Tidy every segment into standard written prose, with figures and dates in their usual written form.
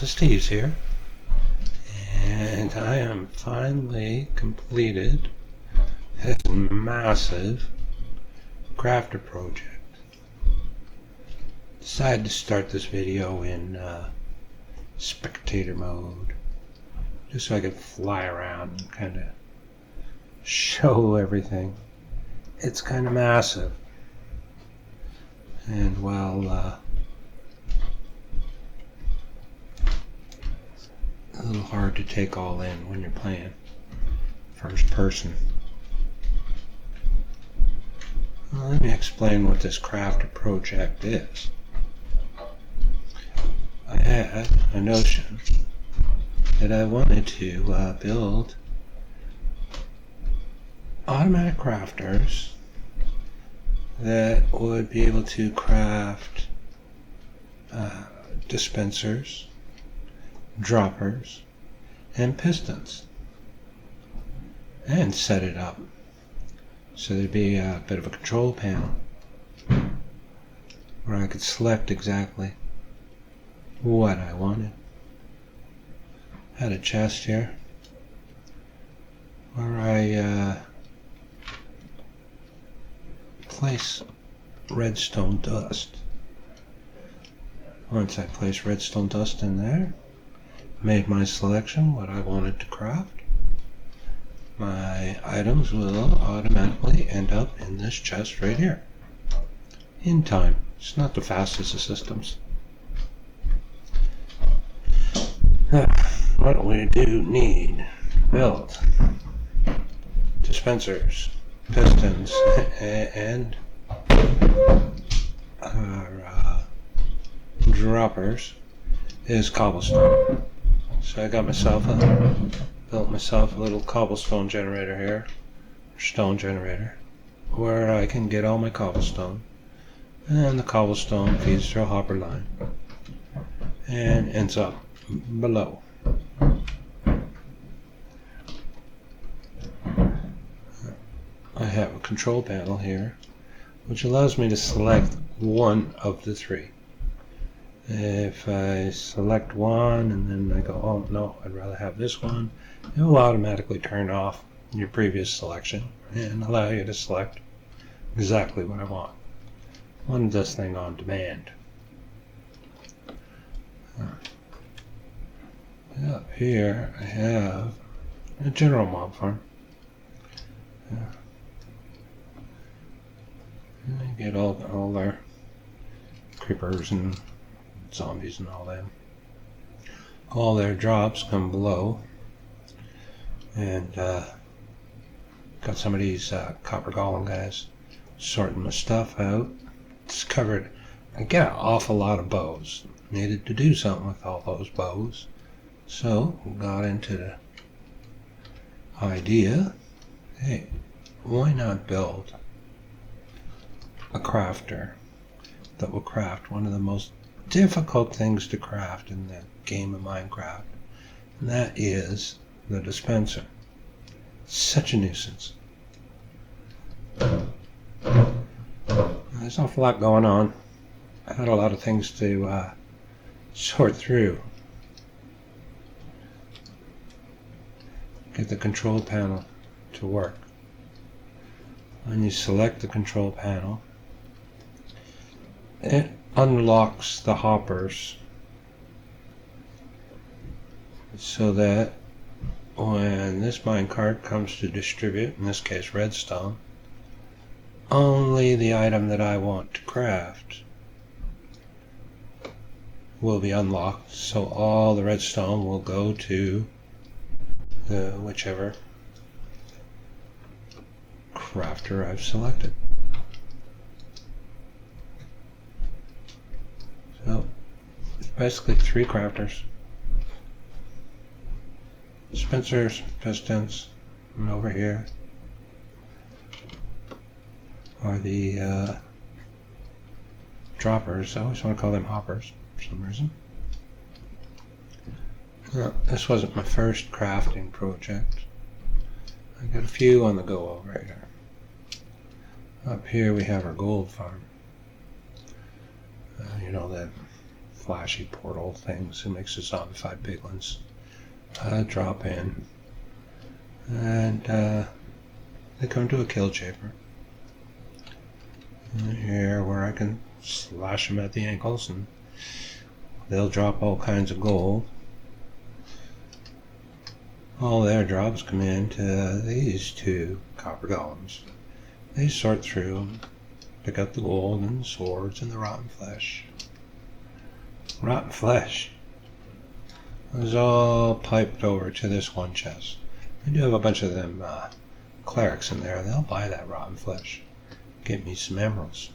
Poppasteves here, and I am finally completed this massive crafter project. Decided to start this video in spectator mode, just so I could fly around and kind of show everything. It's kind of massive, and while a little hard to take all in when you're playing first person. Well, let me explain what this crafter project is. I had a notion that I wanted to build automatic crafters that would be able to craft dispensers, droppers, and pistons, and set it up so there'd be a bit of a control panel where I could select exactly what I wanted. Had a chest here where I place redstone dust. Once I place redstone dust in there, made my selection, what I wanted to craft, my items will automatically end up in this chest right here. In time. It's not the fastest of systems. What we do need, build dispensers, pistons, and our droppers is cobblestone. So I got myself built myself a little cobblestone generator here, stone generator, where I can get all my cobblestone, and the cobblestone feeds through a hopper line and ends up below. I have a control panel here which allows me to select one of the three. If I select one and then I go, oh no, I'd rather have this one, it will automatically turn off your previous selection and allow you to select exactly what I want. I want this thing on demand. Up here I have a general mob farm. I get all their creepers and zombies and all that. All their drops come below, and got some of these copper golem guys sorting the stuff out. Discovered I get an awful lot of bows. Needed to do something with all those bows, so got into the idea, hey, why not build a crafter that will craft one of the most difficult things to craft in the game of Minecraft, and that is the dispenser. Such a nuisance. There's an awful lot going on. I had a lot of things to sort through. Get the control panel to work. When you select the control panel, it unlocks the hoppers so that when this minecart comes to distribute, in this case redstone, only the item that I want to craft will be unlocked, so all the redstone will go to whichever crafter I've selected. So, basically 3 crafters. Dispensers, pistons, and over here are the droppers. I always want to call them hoppers for some reason. This wasn't my first crafting project. I got a few on the go over here. Up here we have our gold farm. You know, that flashy portal things who makes the zombified piglins drop in, and they come to a kill chamber. And here, where I can slash them at the ankles, and they'll drop all kinds of gold. All their drops come into these two copper golems. They sort through and pick up the gold and the swords and the rotten flesh. Rotten flesh is all piped over to this one chest. I do have a bunch of them clerics in there. They'll buy that rotten flesh. Get me some emeralds.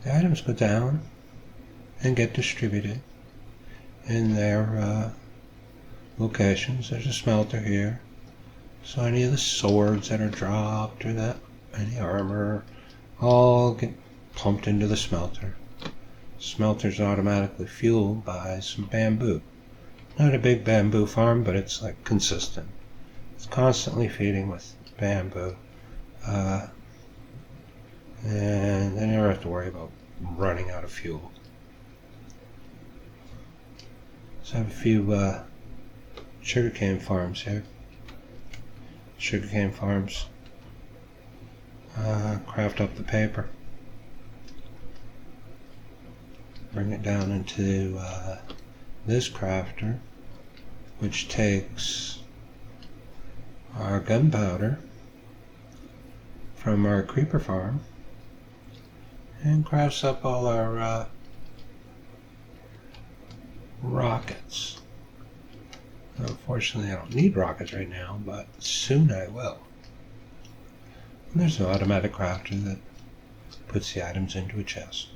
The items go down and get distributed in their locations. There's a smelter here. So any of the swords that are dropped or that any armor all get pumped into the smelter. Smelter's automatically fueled by some bamboo. Not a big bamboo farm, but it's like consistent. It's constantly feeding with bamboo. And they never have to worry about running out of fuel. So I have a few sugarcane farms here. Sugarcane farms craft up the paper, bring it down into this crafter, which takes our gunpowder from our creeper farm and crafts up all our rockets. Unfortunately, I don't need rockets right now, but soon I will. And there's an automatic crafter that puts the items into a chest.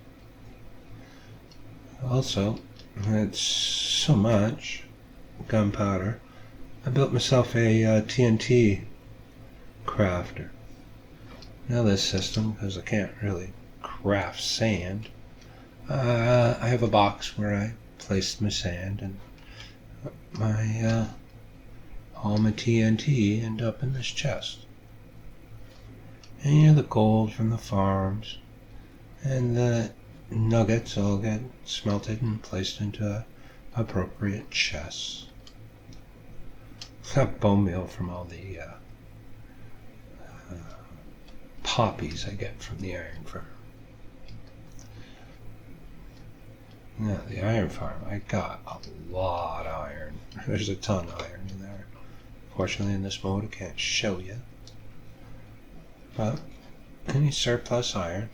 Also, it's so much gunpowder, I built myself a TNT crafter. Now this system, because I can't really craft sand, I have a box where I placed my sand and my all my TNT end up in this chest. And you know, the gold from the farms and the nuggets all get smelted and placed into appropriate chests. Got bone meal from all the poppies I get from the iron farm. Now, the iron farm, I got a lot of iron. There's a ton of iron in there. Fortunately, in this mode, I can't show you. But any surplus iron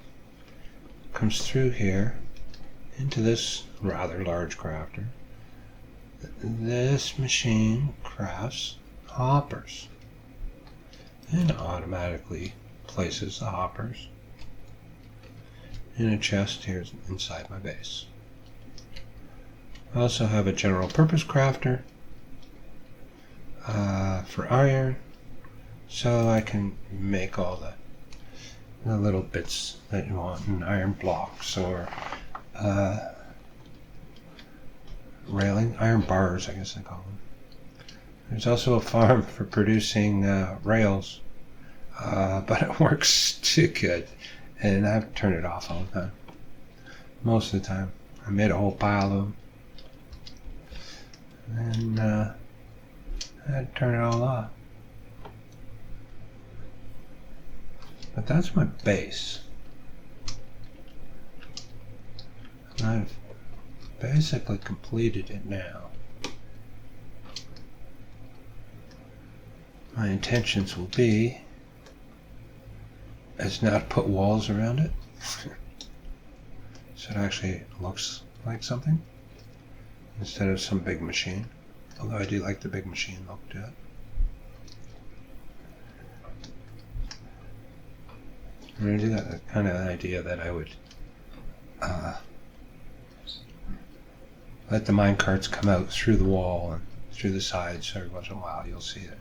comes through here into this rather large crafter. This machine crafts hoppers and automatically places the hoppers in a chest here inside my base. I also have a general purpose crafter for iron, so I can make all the little bits that you want in iron blocks or railing, iron bars I guess they call them. There's also a farm for producing rails, but it works too good and I have to turn it off all the time. Most of the time. I made a whole pile of them. And I had to turn it all off. But that's my base. And I've basically completed it now. My intentions will be is now to put walls around it. So it actually looks like something, instead of some big machine. Although I do like the big machine look to it. And I do that kind of idea that I would let the minecarts come out through the wall and through the sides, so every once in a while you'll see it.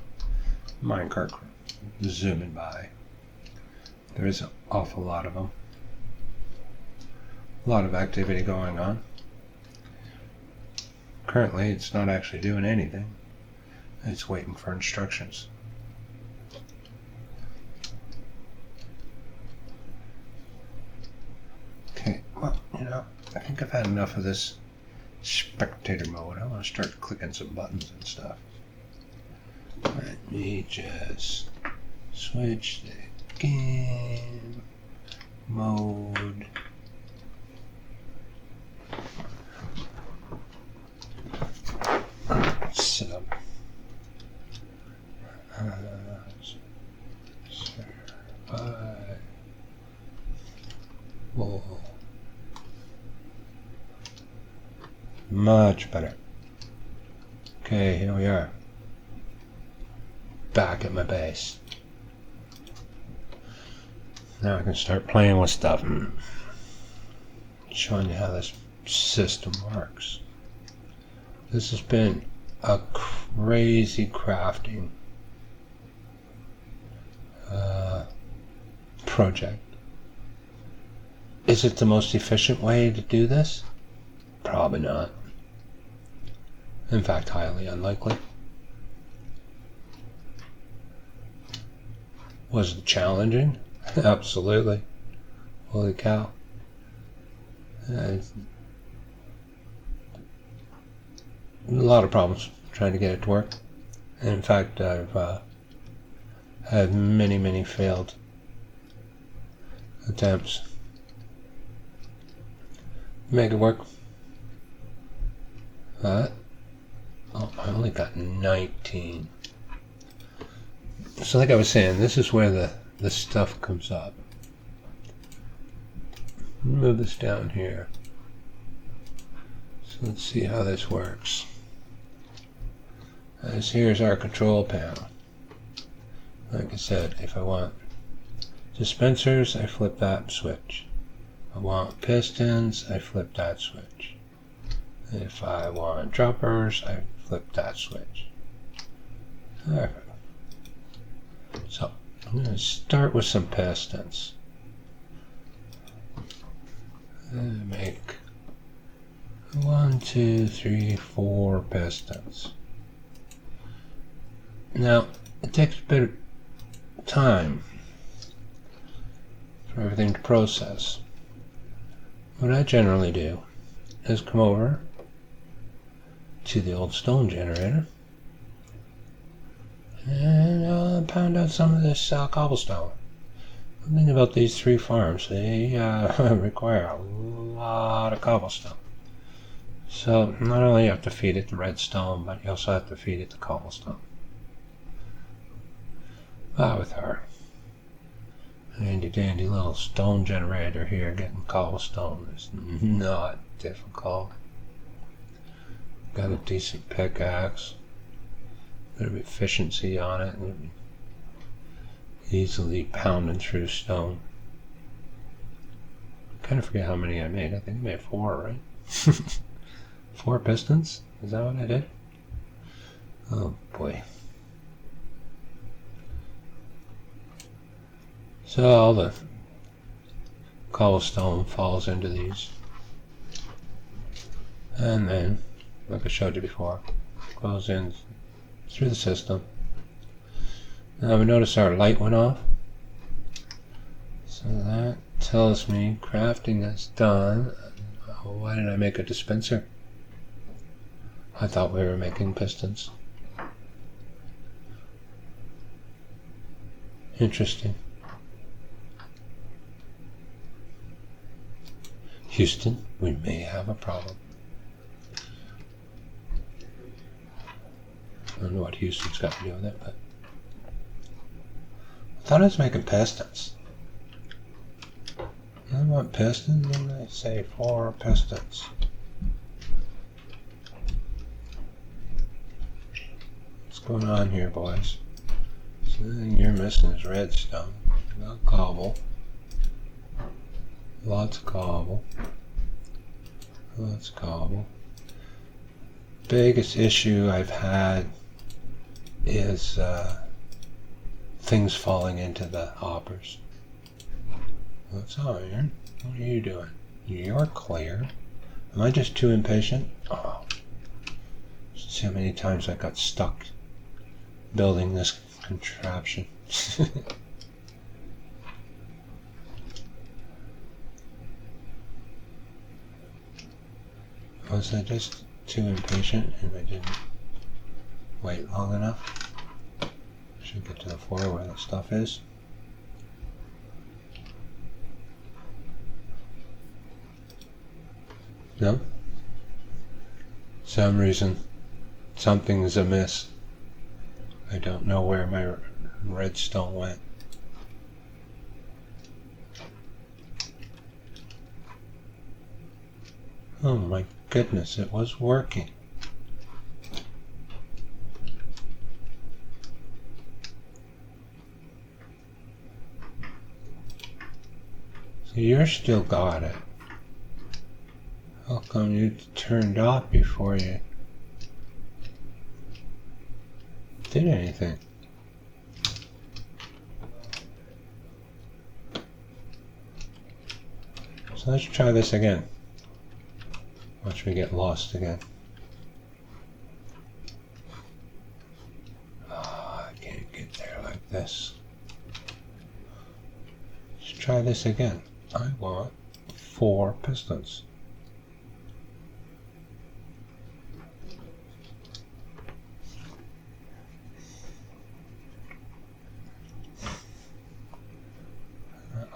Minecart zooming by. There is an awful lot of them. A lot of activity going on. Currently, it's not actually doing anything. It's waiting for instructions. You know, I think I've had enough of this spectator mode. I want to start clicking some buttons and stuff. Let me just switch the game mode. So, survival. Much better. Okay, here we are. Back at my base. Now I can start playing with stuff and showing you how this system works. This has been a crazy crafting project. Is it the most efficient way to do this? Probably not. In fact, highly unlikely. Was it challenging? Absolutely. Holy cow. A lot of problems trying to get it to work. In fact, I've had many failed attempts to make it work. But, oh, I only got 19. So like I was saying, this is where the stuff comes up. Move this down here. So let's see how this works. As here's our control panel. Like I said, if I want dispensers, I flip that switch. If I want pistons, I flip that switch. If I want droppers, I flip that switch. Alright. So, I'm going to start with some pistons. And make 1, 2, 3, 4 pistons. Now, it takes a bit of time for everything to process. What I generally do is come over to the old stone generator and pound out some of this cobblestone. The thing about these 3 farms, they require a lot of cobblestone. So not only do you have to feed it the redstone, but you also have to feed it the cobblestone. With our handy dandy little stone generator here, getting cobblestone is not difficult. Got a decent pickaxe, a bit of efficiency on it, and easily pounding through stone. I kind of forget how many I made. I think I made 4, right? 4 pistons? Is that what I did? Oh boy. So all the cobblestone falls into these. And then, like I showed you before, goes in through the system. Now we notice our light went off. So that tells me crafting is done. Why did I make a dispenser? I thought we were making pistons. Interesting. Houston, we may have a problem. I don't know what Houston's got to do with it, but I thought I was making pistons. I want pistons, and I say 4 pistons. What's going on here, boys? So the thing you're missing is redstone. Got cobble. Lots of cobble. Lots of cobble. Biggest issue I've had is things falling into the hoppers. What's iron? What are you doing? You're clear. Am I just too impatient? Oh. See how many times I got stuck building this contraption. Was I just too impatient and I didn't wait long enough? Should get to the floor where the stuff is. No? Some reason something's amiss. I don't know where my redstone went. Oh my goodness, it was working. So you're still got it. How come you turned off before you did anything? So let's try this again. Watch me get lost again. Oh, I can't get there like this. Let's try this again. I want 4 pistons.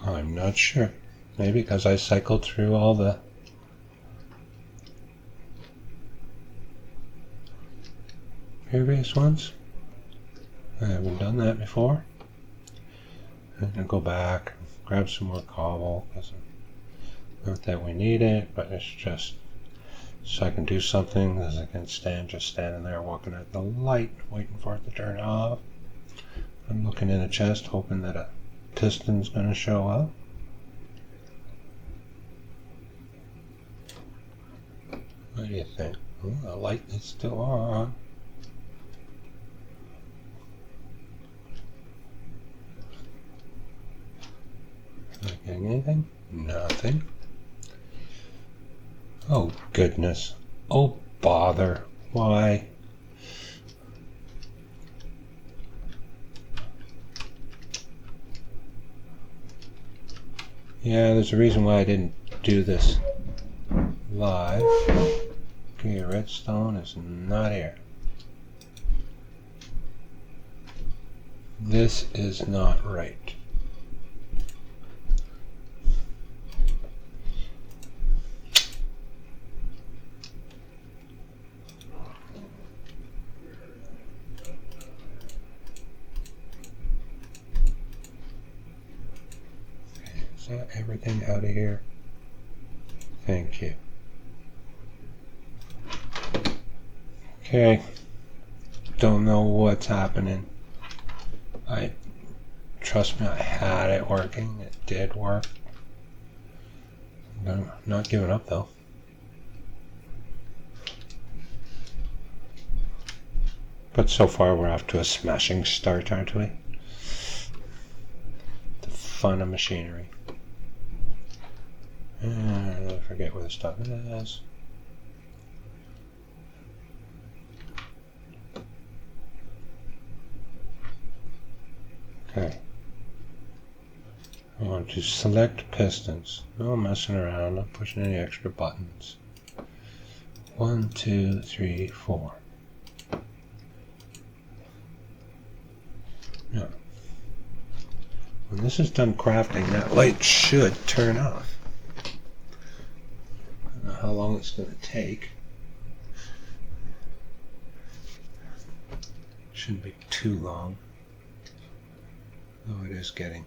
I'm not sure. Maybe because I cycled through all the previous ones. I haven't done that before. I'm going to go back, grab some more cobble, because not that we need it, but it's just so I can do something, because I can't stand just standing there looking at the light, waiting for it to turn off. I'm looking in a chest, hoping that a piston's going to show up. What do you think? Oh, the light is still on. Am I getting anything? Nothing. Oh, goodness. Oh, bother. Why? Yeah, there's a reason why I didn't do this live. Okay, redstone is not here. This is not right. Is that everything out of here? Thank you. Okay. Don't know what's happening. Trust me, I had it working. It did work. I'm not giving up though. But so far we're off to a smashing start, aren't we? The fun of machinery. And I forget where the stuff is. Okay. I want to select pistons. No messing around, not pushing any extra buttons. 1, 2, 3, 4. No. When this is done crafting, that light should turn off. I don't know how long it's going to take. Shouldn't be too long. Though it is getting.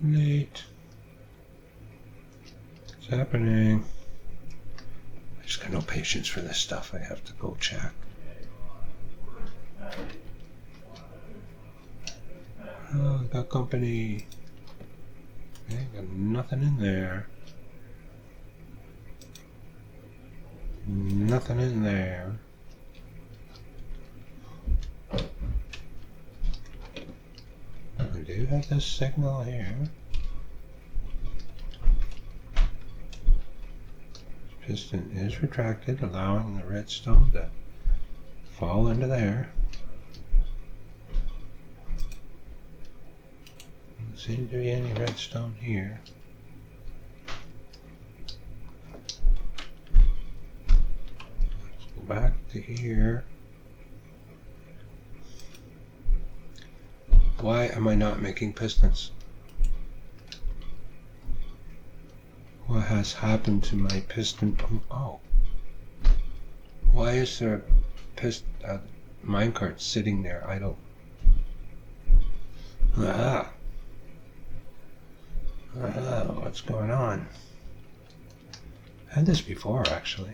Late. What's happening? I just got no patience for this stuff. I have to go check. Oh, I got company. Okay, got nothing in there. Nothing in there. I do have this signal here. Piston is retracted, allowing the redstone to fall into there. seem to be any redstone here. Let's go back to here. Why am I not making pistons? What has happened to my piston? Oh. Why is there a minecart sitting there idle? Aha. What's going on? I had this before, actually.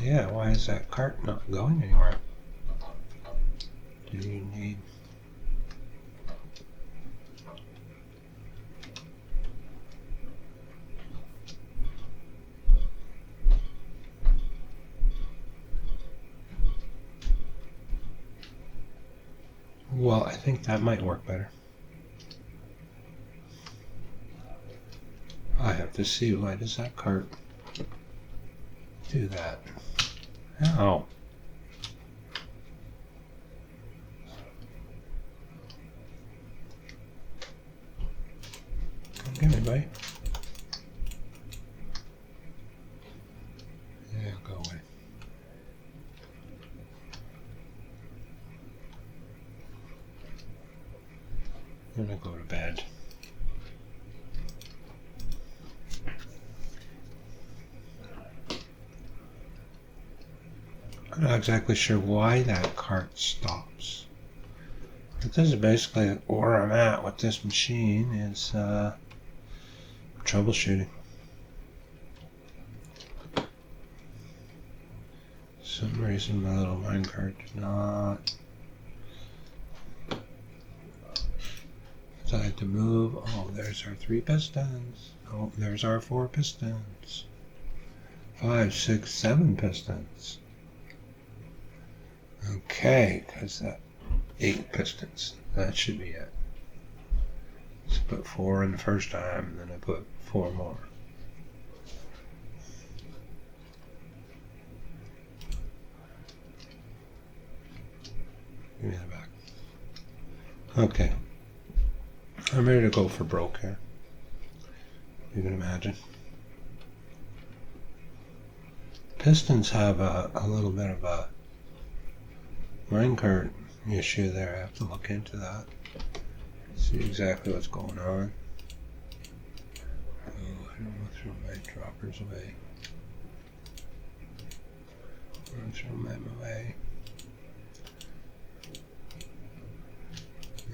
Yeah, why is that cart not going anywhere? Do you need... Well, I think that might work better. I have to see, why does that cart do that? Ow. Come get me, buddy. Yeah, go away. I'm gonna go to bed. I'm not exactly sure why that cart stops. But this is basically where I'm at with this machine, is troubleshooting. For some reason my little minecart did not decide to move. Oh, there's our 3 pistons. Oh, there's our 4 pistons. 5, 6, 7 pistons. Okay, because that 8 pistons. That should be it. Let's put 4 in the first time, and then I put 4 more. Give me that back. Okay. I'm ready to go for broke here. You can imagine. Pistons have a little bit of a minecart issue there. I have to look into that. See exactly what's going on. Oh, I don't want to throw my droppers away. I'm going to throw them away.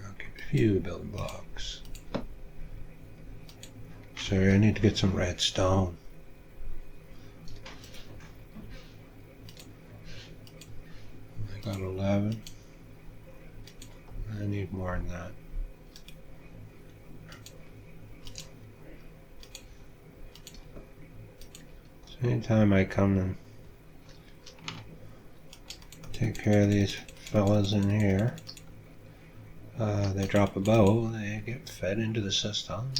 I'll keep a few building blocks. Sorry, I need to get some redstone. I got 11. I need more than that. So anytime I come and take care of these fellas in here, they drop a bow, they get fed into the system,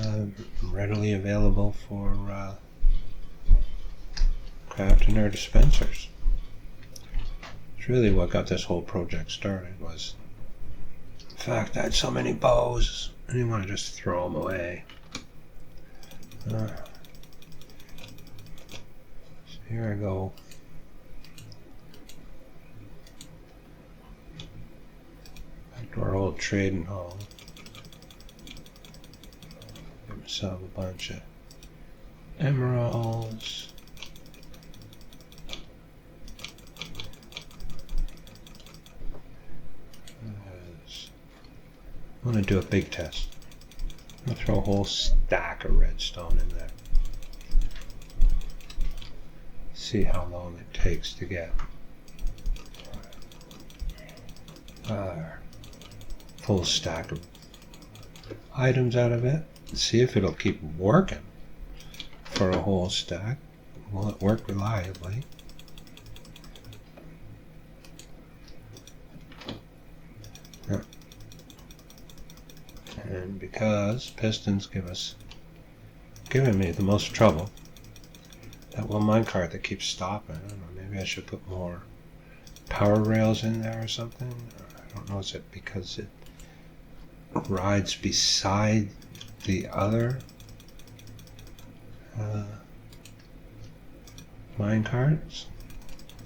and readily available for crafting our dispensers. It's really what got this whole project started, was the fact I had so many bows, I didn't want to just throw them away. So here I go. Back to our old trading hall. Get myself a bunch of emeralds. I'm going to do a big test. I'm going to throw a whole stack of redstone in there. See how long it takes to get full stack of items out of it. See if it'll keep working for a whole stack. Will it work reliably? Yeah. And because pistons giving me the most trouble, that one minecart that keeps stopping, I don't know, maybe I should put more power rails in there or something. I don't know, is it because it rides beside the other mine carts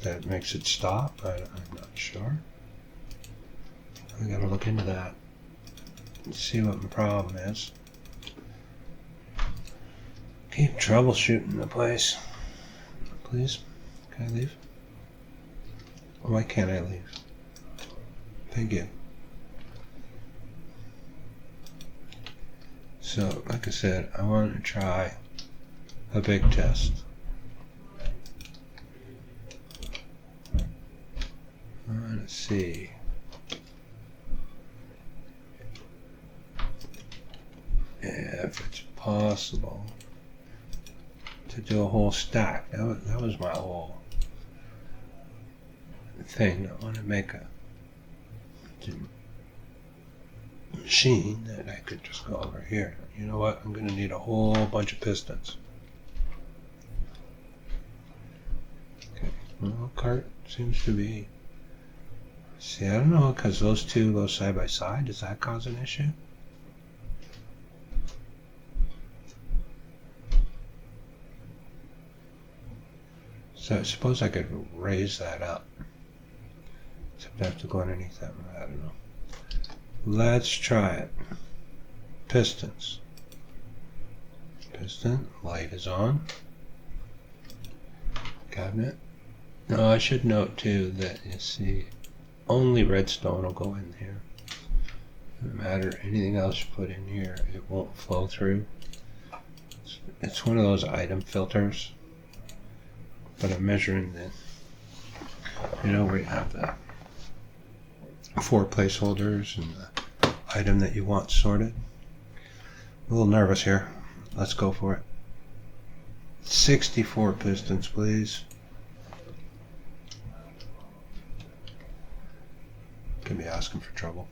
that makes it stop? I'm not sure. I gotta look into that and see what my problem is. Keep troubleshooting the place. Please, can I leave? Why can't I leave? Thank you. So, like I said, I want to try a big test. I want to see if it's possible to do a whole stack. That was my whole thing. I want to make a machine that I could just go over here. You know what? I'm going to need a whole bunch of pistons. Okay. Well, cart seems to be. See, I don't know, because those two go side by side. Does that cause an issue? So I suppose I could raise that up. Except I have to go underneath that one. I don't know. Let's try it. Pistons. Piston. Light is on. Cabinet. Now I should note too that you see only redstone will go in here. No matter anything else you put in here, it won't flow through. It's one of those item filters. But I'm measuring the, where you have the 4 placeholders and the item that you want sorted. A little nervous here. Let's go for it. 64 pistons, please. Could be asking for trouble.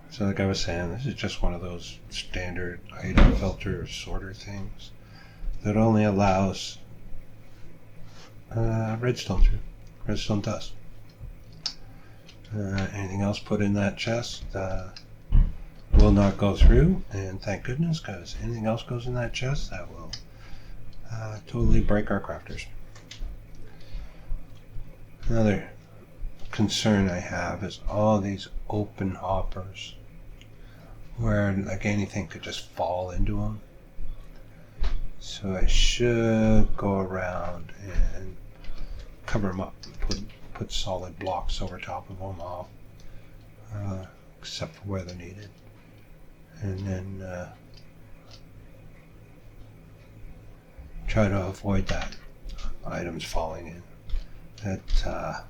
So like I was saying, this is just one of those standard item filter sorter things that only allows redstone through, redstone dust. Anything else put in that chest will not go through, and thank goodness, because anything else goes in that chest, that will totally break our crafters. Another concern I have is all these open hoppers where like anything could just fall into them. So I should go around and cover them up and put solid blocks over top of them all, except for where they're needed. And then try to avoid that items falling in. That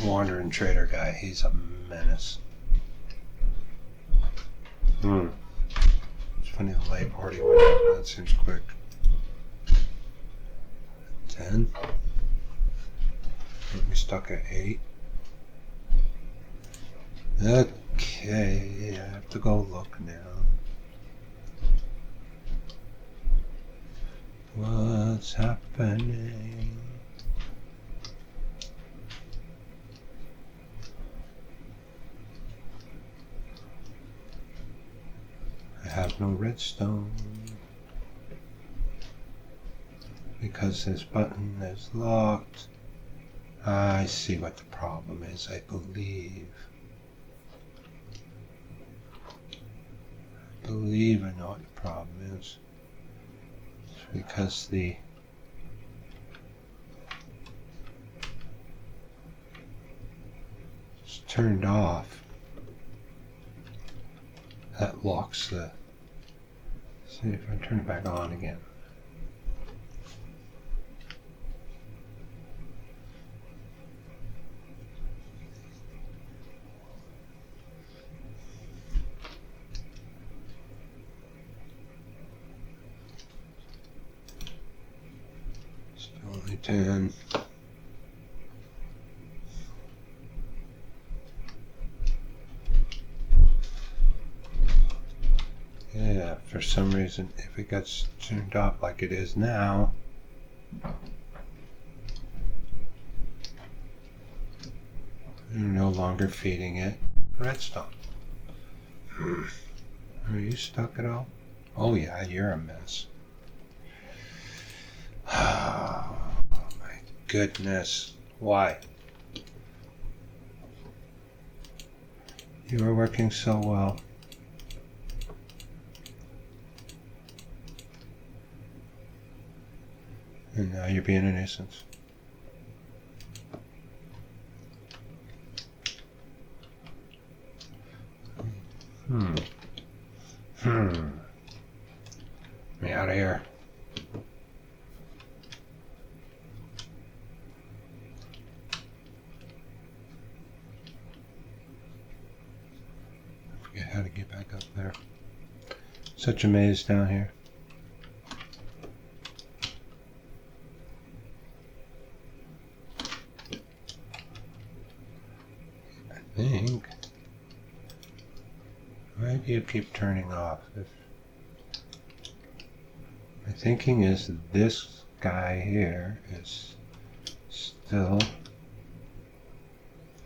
wandering trader guy, he's a menace. It's funny the light already went out. That seems quick. 10. Get me stuck at 8. Okay, I have to go look now. What's happening? I have no redstone because this button is locked. I see what the problem is, I believe. I know what the problem is. It's because it's turned off. That locks the. See if I turn it back on again. Still only 10. Yeah, for some reason, if it gets turned off like it is now, You're no longer feeding it redstone. Are you stuck at all? Oh yeah, you're a mess. Oh my goodness. Why? You were working so well. And now you're being a nuisance. Get me out of here. I forget how to get back up there. Such a maze down here. I think. Why do you keep turning off? My thinking is this guy here is still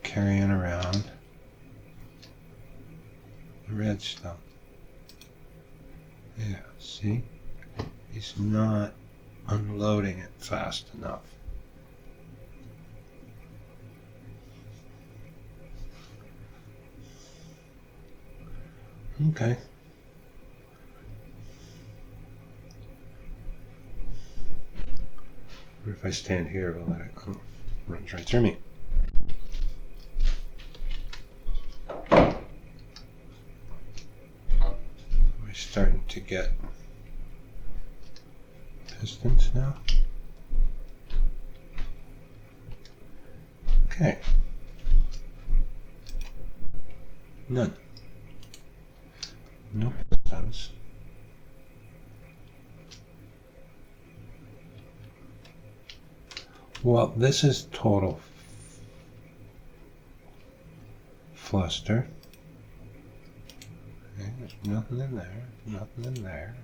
carrying around the redstone. Yeah, see? He's not unloading it fast enough. Okay. Or if I stand here, we'll let it go. Runs right through me. We're starting to get pistons now. Okay. None. No pistons. Well, this is total fluster. Okay, there's nothing in there. Nothing in there.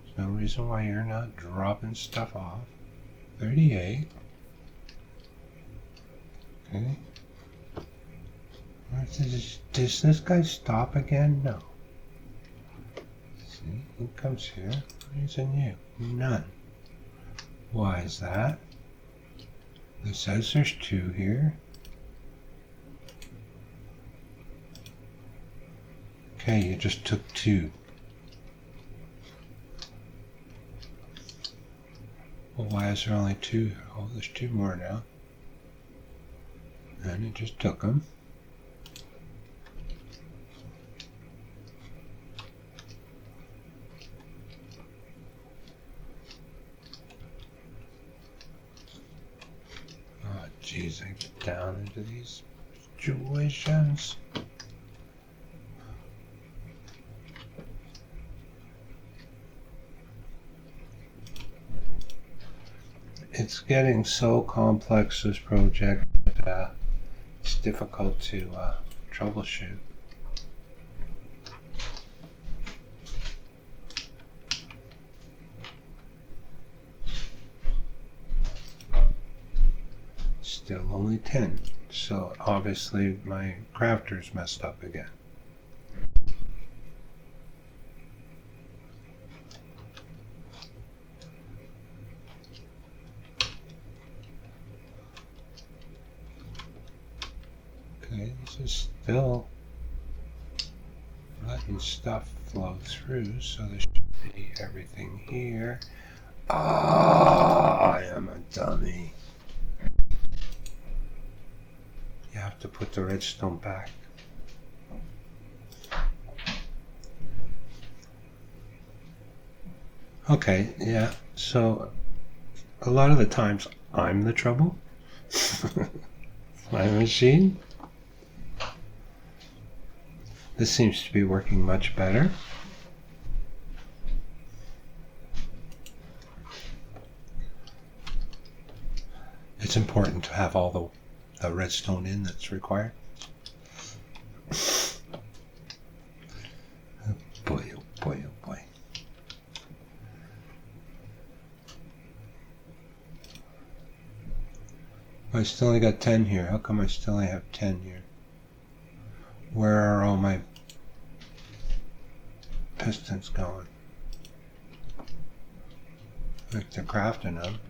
There's no reason why you're not dropping stuff off. 38. Okay. Does this guy stop again? No. See, who comes here? Who's in you? None. Why is that? It says there's 2 here. Okay, you just took 2. Well, why is there only 2? Oh, there's 2 more now. And it just took them. Jeez, I get down into these situations. It's getting so complex, this project, that it's difficult to troubleshoot. Still only 10, so obviously my crafter's messed up again. Okay, this is still letting stuff flow through, so there should be everything here. Ah, I am a dummy. You have to put the redstone back. Okay, yeah, so a lot of the times I'm the trouble. My machine. This seems to be working much better. It's important to have all the redstone in that's required. Oh boy, oh boy, oh boy. I still only got 10 here. How come I still only have 10 here? Where are all my pistons going? Like they're crafting them.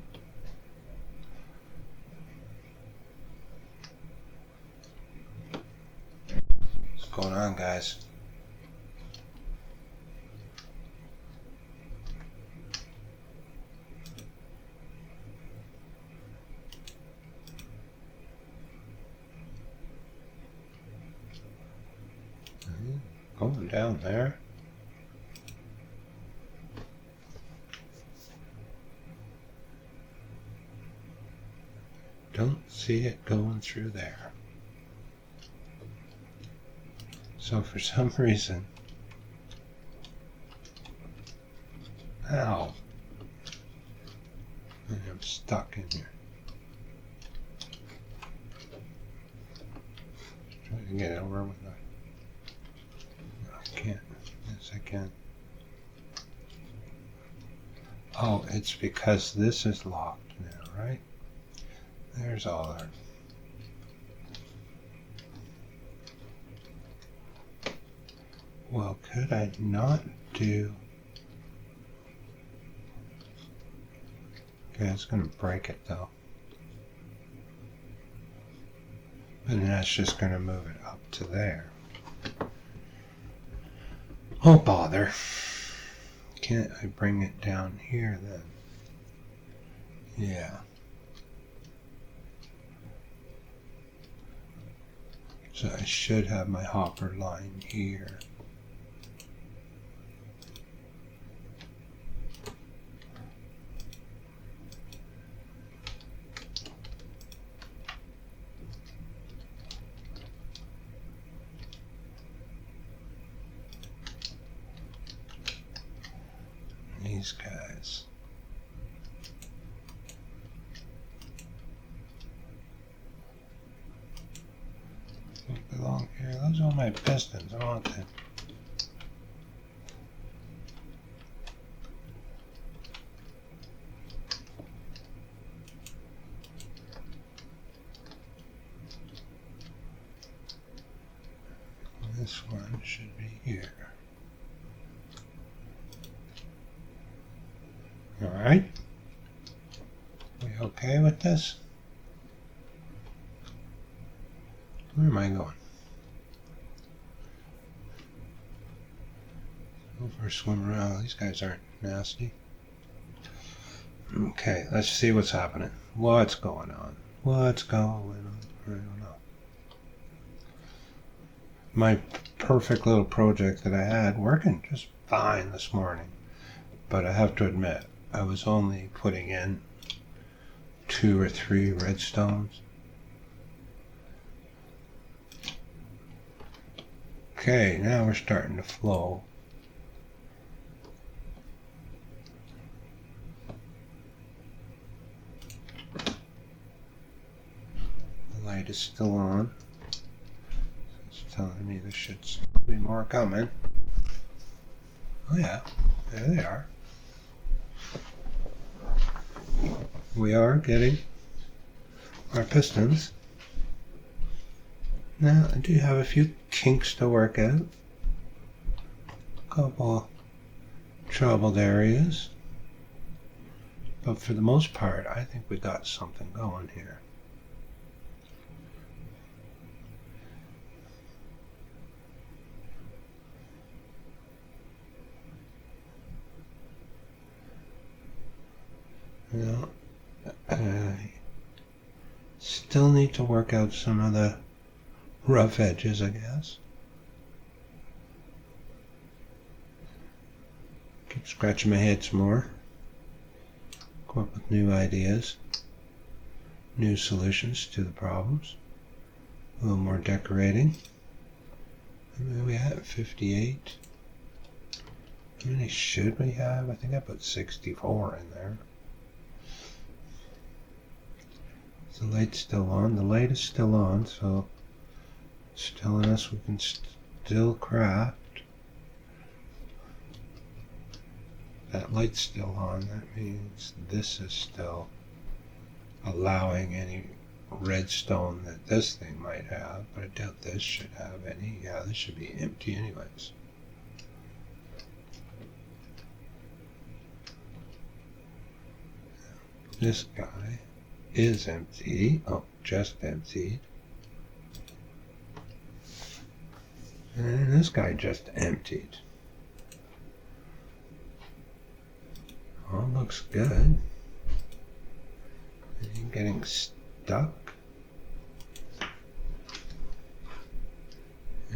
What's going on, guys? Going down there. Don't see it going through there. So for some reason, ow, I'm stuck in here. Trying to get over with that. I can't. Yes, I can. Oh, it's because this is locked now, right? There's all our. Well, could I not do? Okay, it's going to break it though. And that's just going to move it up to there. Oh, bother. Can't I bring it down here then? Yeah. So I should have my hopper line here. These guys. Don't belong here. Those are my pistons, aren't they? This one should be here. All right. We okay with this? Where am I going? Go for a swim around. These guys aren't nasty. Okay, let's see what's happening. What's going on? What's going on? I don't know. My perfect little project that I had working just fine this morning. But I have to admit, I was only putting in 2 or 3 redstones. Okay, now we're starting to flow. The light is still on. It's telling me there should still be more coming. Oh yeah, there they are. We are getting our pistons. Now I do have a few kinks to work out. A couple troubled areas. But for the most part, I think we got something going here. Now, I still need to work out some of the rough edges, I guess. Keep scratching my head some more. Come up with new ideas, new solutions to the problems. A little more decorating. How many are we at? 58. How many should we have? I think I put 64 in there. The light's still on. The light is still on, so it's telling us we can still craft. That light's still on. That means this is still allowing any redstone that this thing might have, but I doubt this should have any. Yeah, this should be empty anyways. This guy is empty. Oh, just emptied. And this guy just emptied. All looks good. Are you getting stuck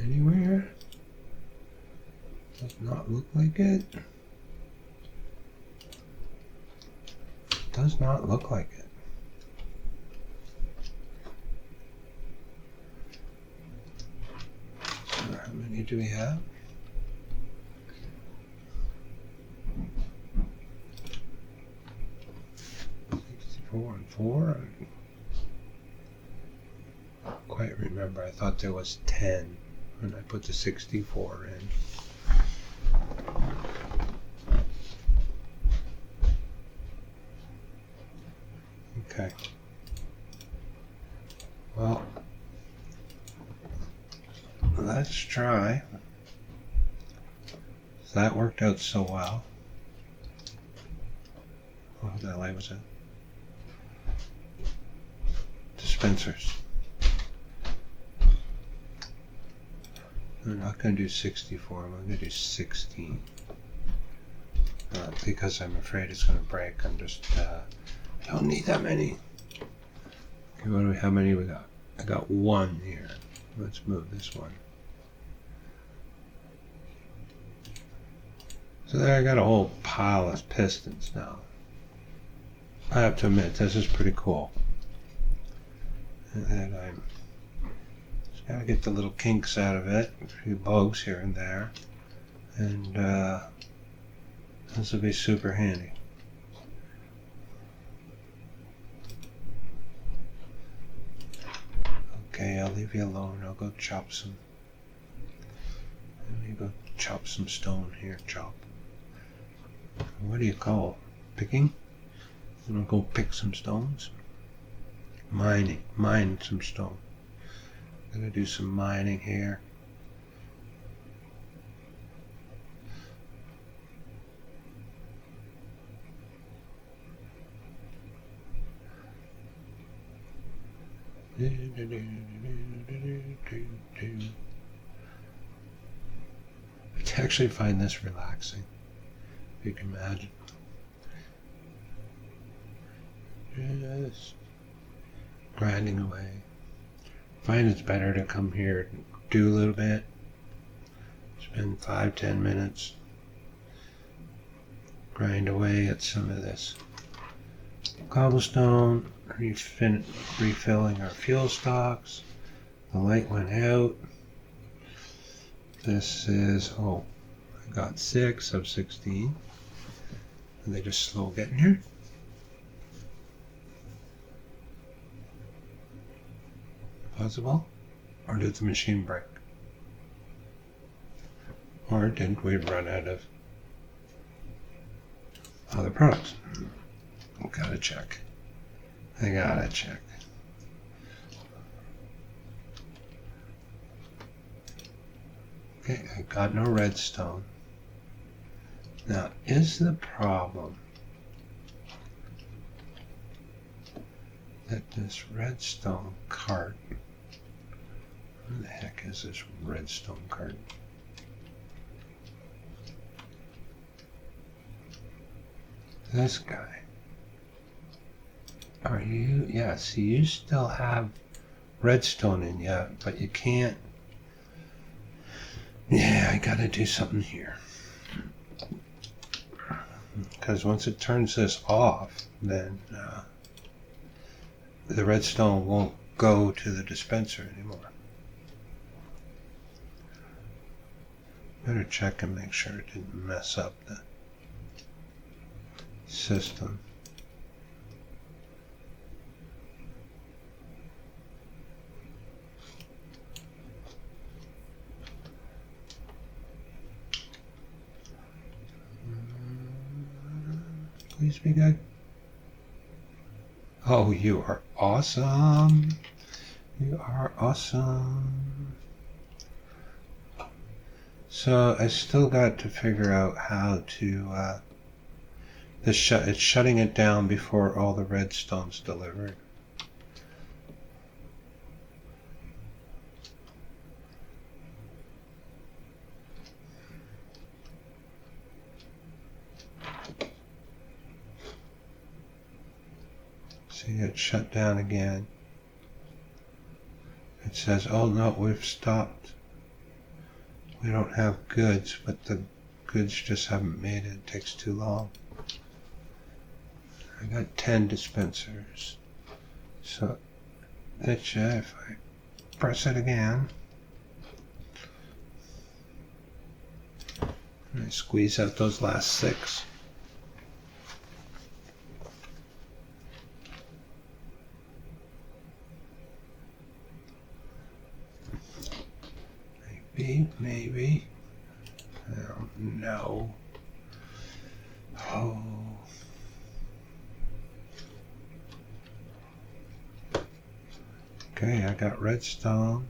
anywhere? Does not look like it. Does not look like it. So how many do we have? And 4. I don't quite remember. I thought there was 10 when I put the 64 in. Okay. Well, let's try. So that worked out so well. What the light was it? Dispensers. I'm not going to do 64, I'm going to do 16. Because I'm afraid it's going to break. I'm just, I don't need that many. Okay, what do we, how many we got? I got 1 here. Let's move this one. So there I got a whole pile of pistons now. I have to admit, this is pretty cool. And I'm just gotta get the little kinks out of it, a few bugs here and there, and this will be super handy. Okay, I'll leave you alone. I'll go chop some. Let me go chop some stone here. Chop. What do you call it? Picking? I'm gonna go pick some stones. Mine some stone. I'm gonna do some mining here. I actually find this relaxing, if you can imagine. Just grinding away. I find it's better to come here and do a little bit. Spend 5-10 minutes. Grind away at some of this cobblestone. Refilling our fuel stocks. The light went out. This is, oh, I got 6 of 16. Are they just slow getting here? Possible? Or did the machine break? Or didn't we run out of other products? Gotta check. I gotta check. Okay, I got no redstone. Now, is the problem that this redstone cart, where the heck is this redstone cart? This guy. Are you, yeah, see, you still have redstone in you, but you can't. Yeah, I gotta do something here. Because once it turns this off, then the redstone won't go to the dispenser anymore. Better check and make sure it didn't mess up the system. Please be good. Oh, you are awesome. You are awesome. So I still got to figure out how to, it's shutting it down before all the redstone's delivered. See, it shut down again. It says, oh no, we've stopped. We don't have goods, but the goods just haven't made it. It takes too long. I got 10 dispensers. So, if I press it again, and I squeeze out those last 6. Maybe. I don't know. Oh. Okay, I got redstone.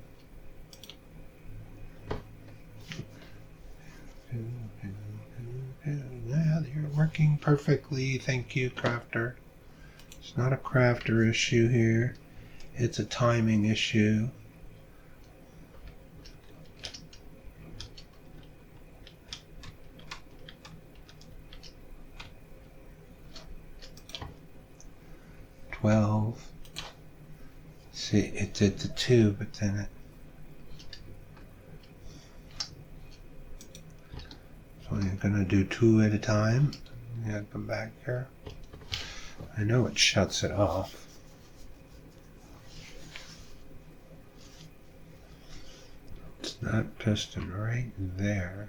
Yeah, you're working perfectly. Thank you, crafter. It's not a crafter issue here. It's a timing issue. See, it did the 2, but then it... So you're gonna do 2 at a time. Yeah, come back here. I know it shuts it off. It's that piston right there.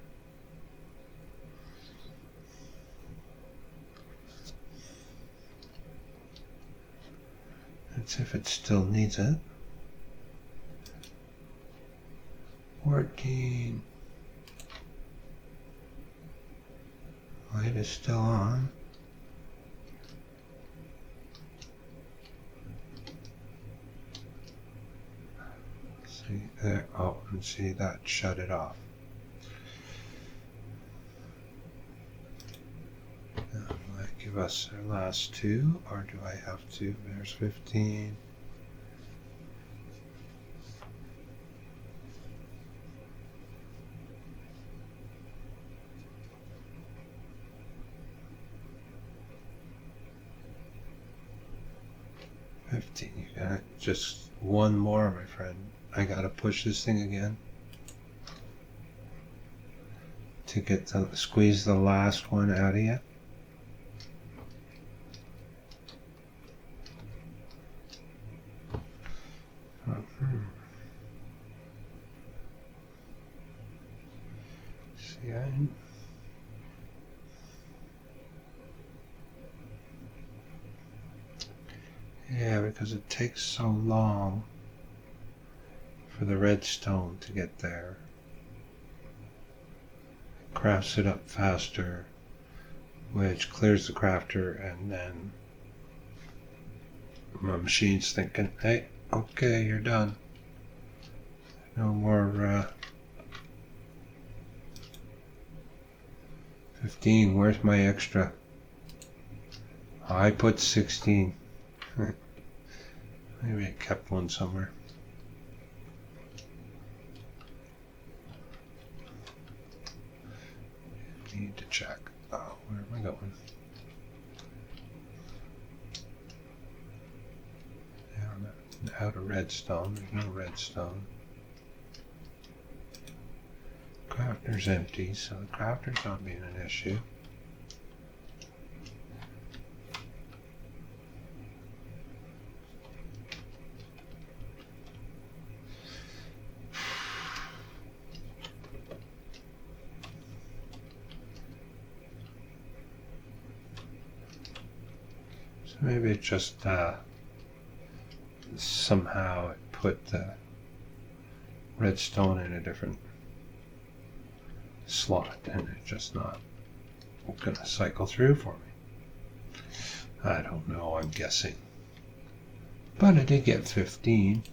Let's see if it still needs it. 14. Light is still on. See there. Oh, and see that shut it off. Now, will that give us our last 2, or do I have to? There's 15. You got just one more, my friend. I gotta push this thing again to get to squeeze the last one out of you. See, yeah, because it takes so long for the redstone to get there. It crafts it up faster, which clears the crafter, and then my machine's thinking, hey, okay, you're done. No more 15, where's my extra? I put 16. Maybe I kept one somewhere. Need to check. Oh, where am I going? Out of redstone. There's no redstone. Crafter's empty, so the crafter's not being an issue. So maybe it just somehow it put the redstone in a different slot, and it's just not going to cycle through for me. I don't know, I'm guessing. But I did get 15.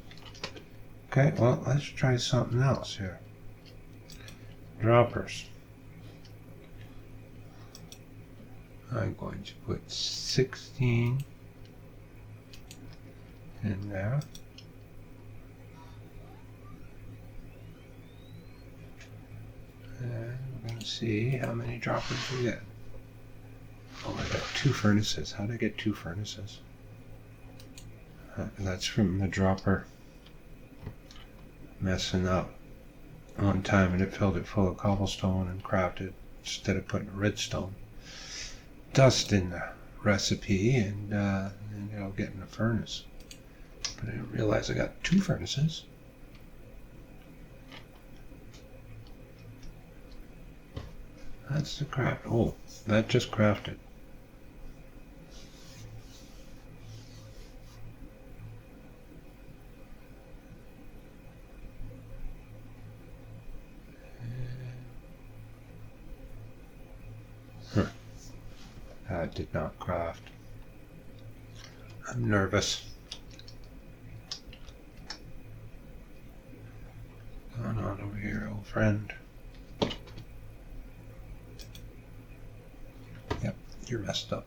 Okay, well, let's try something else here. Droppers. I'm going to put 16 in there. And we're going to see how many droppers we get. Oh, I got 2 furnaces. How did I get 2 furnaces? That's from the dropper messing up one time, and it filled it full of cobblestone and crafted instead of putting redstone dust in the recipe, and ended up getting a furnace. But I didn't realize I got 2 furnaces. That's the craft. Oh, that just crafted. That did not craft. I'm nervous. Going on over here, old friend. Yep, you're messed up.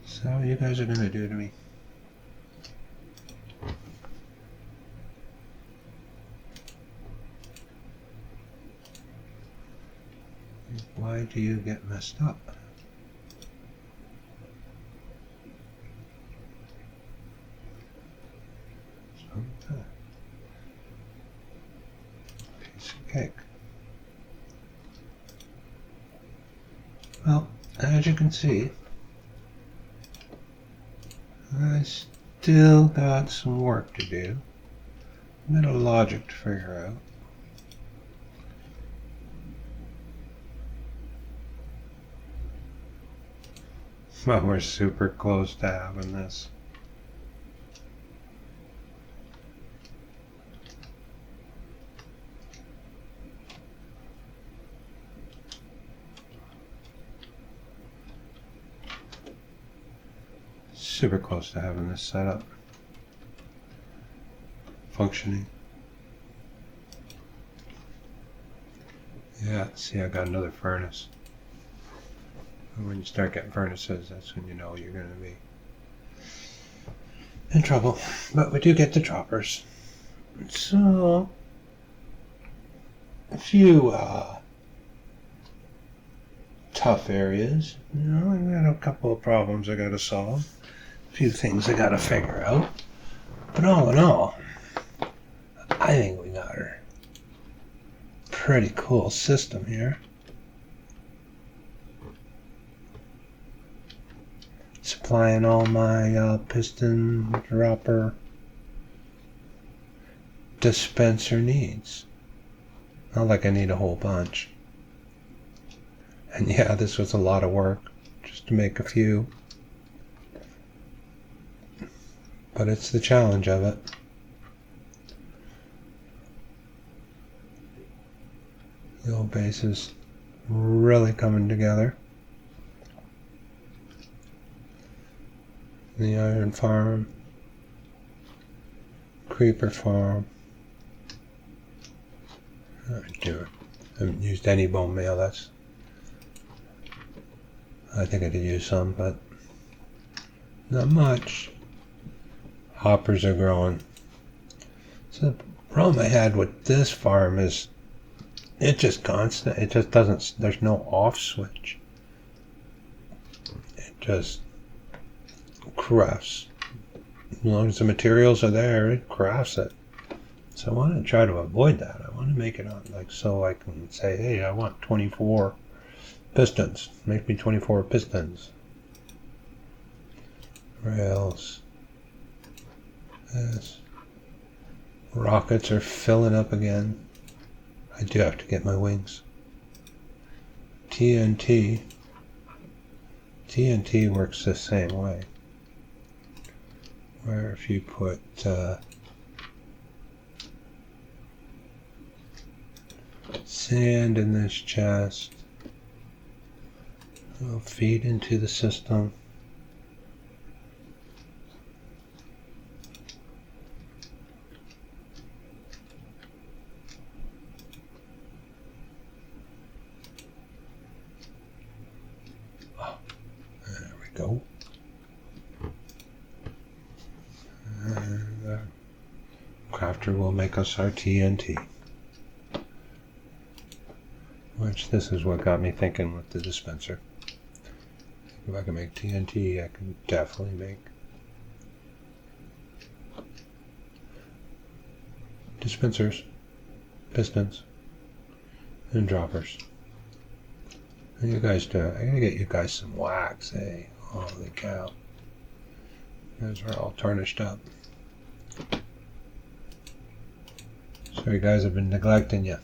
So what you guys are gonna do to me? Why do you get messed up? Okay. Piece of cake. Well, as you can see, I still got some work to do. A bit of logic to figure out. Well, we're super close to having this. Super close to having this set up. Functioning. Yeah, see, I got another furnace. And when you start getting furnaces, that's when you know you're going to be in trouble. But we do get the droppers. So, a few tough areas. You know, I got a couple of problems I got to solve. A few things I got to figure out. But all in all, I think we got a pretty cool system here. Supplying all my piston dropper dispenser needs. Not like I need a whole bunch. And yeah, this was a lot of work just to make a few. But it's the challenge of it. The old base is really coming together. The iron farm, creeper farm. I haven't used any bone meal. I think I did use some, but not much. Hoppers are growing. So the problem I had with this farm is it's just constant. It just doesn't. There's no off switch. It just crafts. As long as the materials are there, it crafts it. So I want to try to avoid that. I want to make it on so I can say, hey, I want 24 pistons. Make me 24 pistons. Rails. Yes. Rockets are filling up again. I do have to get my wings. TNT. TNT works the same way. where if you put sand in this chest, it'll feed into the system. Oh, there we go. And crafter will make us our TNT. Which this is what got me thinking with the dispenser. If I can make TNT, I can definitely make dispensers, pistons, and droppers. How you guys doing? I gotta get you guys some wax, hey? Holy cow. You guys are all tarnished up. So you guys have been neglecting you.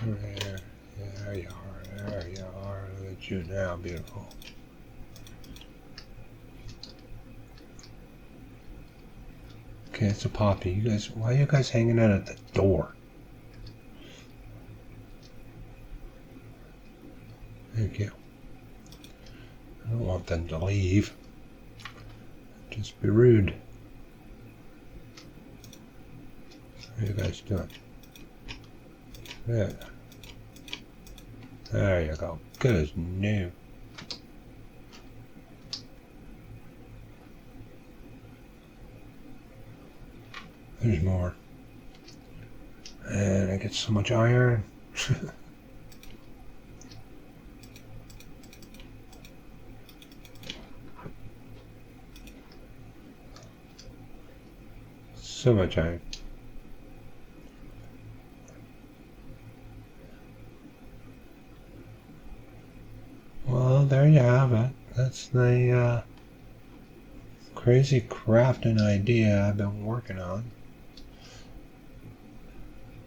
There you are. There you are. Look at you now, beautiful. Okay, it's a poppy. You guys, why are you guys hanging out at the door? Thank you. I don't want them to leave. Just be rude. How are you guys doing? Good. There you go. Good as new. There's more. And I get so much iron. So much iron. Well, there you have it. That's the crazy crafting idea I've been working on.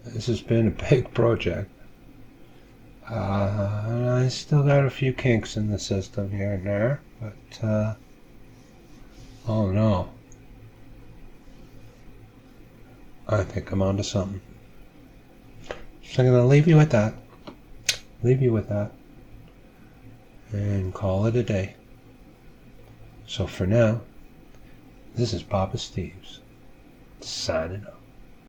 This has been a big project. And I still got a few kinks in the system here and there, but oh no. I think I'm onto something. So I'm going to leave you with that. And call it a day. So for now, this is Poppasteves, signing off.